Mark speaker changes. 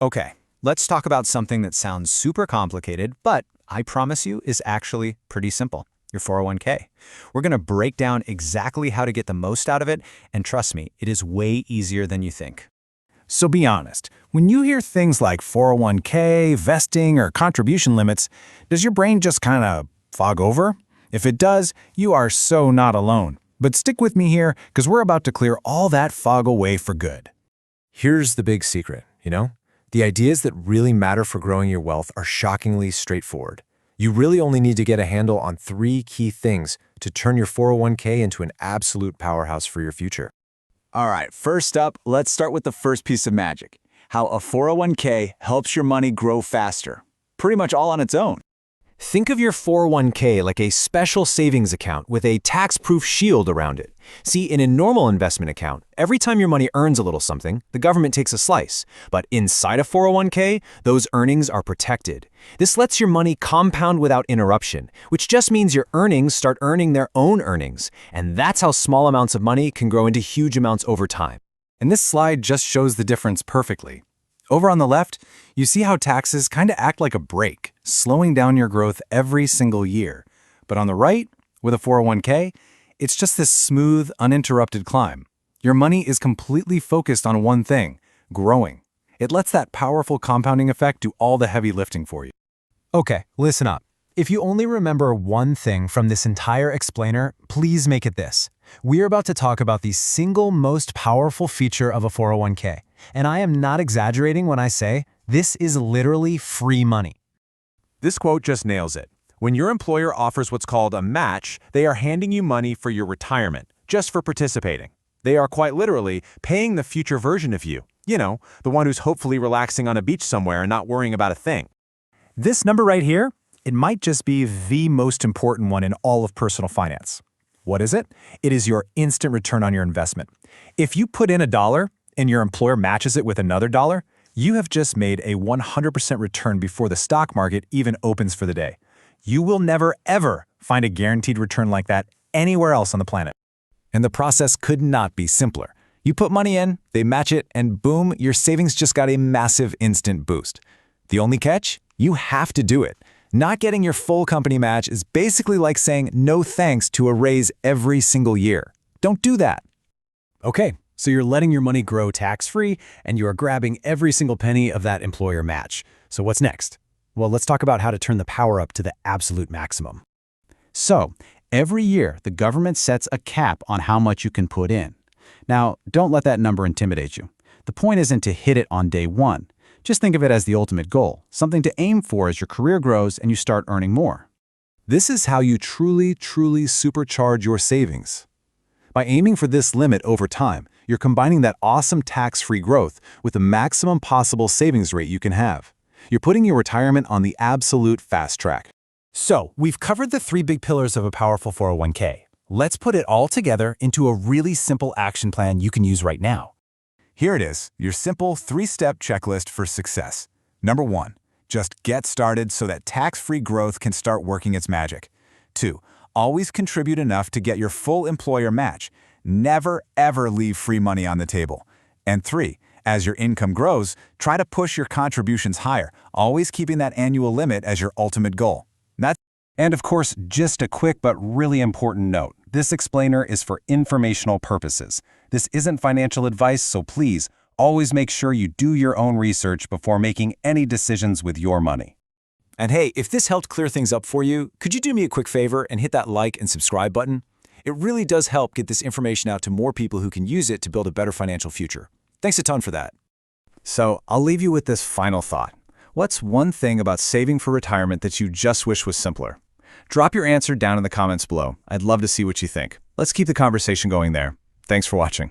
Speaker 1: Okay, let's talk about something that sounds super complicated, but I promise you is actually pretty simple. Your 401k. We're going to break down exactly how to get the most out of it, and trust me, it is way easier than you think.
Speaker 2: So be honest, when you hear things like 401k, vesting, or contribution limits, does your brain just kind of fog over? If it does, you are so not alone. But stick with me here, because we're about to clear all that fog away for good.
Speaker 3: Here's the big secret, The ideas that really matter for growing your wealth are shockingly straightforward. You really only need to get a handle on 3 key things to turn your 401k into an absolute powerhouse for your future.
Speaker 4: All right, first up, let's start with the first piece of magic, how a 401k helps your money grow faster, pretty much all on its own.
Speaker 3: Think of your 401k like a special savings account with a tax-proof shield around it. See, in a normal investment account, every time your money earns a little something, the government takes a slice. But inside a 401k, those earnings are protected. This lets your money compound without interruption, which just means your earnings start earning their own earnings. And that's how small amounts of money can grow into huge amounts over time.
Speaker 2: And this slide just shows the difference perfectly. Over on the left, you see how taxes kind of act like a brake, slowing down your growth every single year. But on the right, with a 401k, it's just this smooth, uninterrupted climb. Your money is completely focused on one thing, growing. It lets that powerful compounding effect do all the heavy lifting for you.
Speaker 1: Okay, listen up. If you only remember one thing from this entire explainer, please make it this. We're about to talk about the single most powerful feature of a 401k. And I am not exaggerating when I say this is literally free money.
Speaker 5: This quote just nails it. When your employer offers what's called a match, they are handing you money for your retirement, just for participating. They are quite literally paying the future version of you. The one who's hopefully relaxing on a beach somewhere and not worrying about a thing.
Speaker 2: This number right here, it might just be the most important one in all of personal finance. What is it? It is your instant return on your investment. If you put in $1 and your employer matches it with another $1, you have just made a 100% return before the stock market even opens for the day. You will never, ever find a guaranteed return like that anywhere else on the planet. And the process could not be simpler. You put money in, they match it, and boom, your savings just got a massive instant boost. The only catch? You have to do it. Not getting your full company match is basically like saying no thanks to a raise every single year. Don't do that.
Speaker 6: Okay, so you're letting your money grow tax-free, and you are grabbing every single penny of that employer match. So what's next? Well, let's talk about how to turn the power up to the absolute maximum.
Speaker 7: So, every year, the government sets a cap on how much you can put in. Now, don't let that number intimidate you. The point isn't to hit it on day one. Just think of it as the ultimate goal, something to aim for as your career grows and you start earning more.
Speaker 2: This is how you truly supercharge your savings. By aiming for this limit over time, you're combining that awesome tax-free growth with the maximum possible savings rate you can have. You're putting your retirement on the absolute fast track.
Speaker 6: So, we've covered the 3 big pillars of a powerful 401k. Let's put it all together into a really simple action plan you can use right now.
Speaker 8: Here it is, your simple 3-step checklist for success. Number 1, just get started so that tax-free growth can start working its magic. 2, always contribute enough to get your full employer match. Never, ever leave free money on the table. And 3, as your income grows, try to push your contributions higher, always keeping that annual limit as your ultimate goal.
Speaker 9: And of course, just a quick but really important note. This explainer is for informational purposes. This isn't financial advice, so please, always make sure you do your own research before making any decisions with your money.
Speaker 3: And hey, if this helped clear things up for you, could you do me a quick favor and hit that like and subscribe button? It really does help get this information out to more people who can use it to build a better financial future. Thanks a ton for that.
Speaker 1: So I'll leave you with this final thought. What's one thing about saving for retirement that you just wish was simpler? Drop your answer down in the comments below. I'd love to see what you think. Let's keep the conversation going there. Thanks for watching.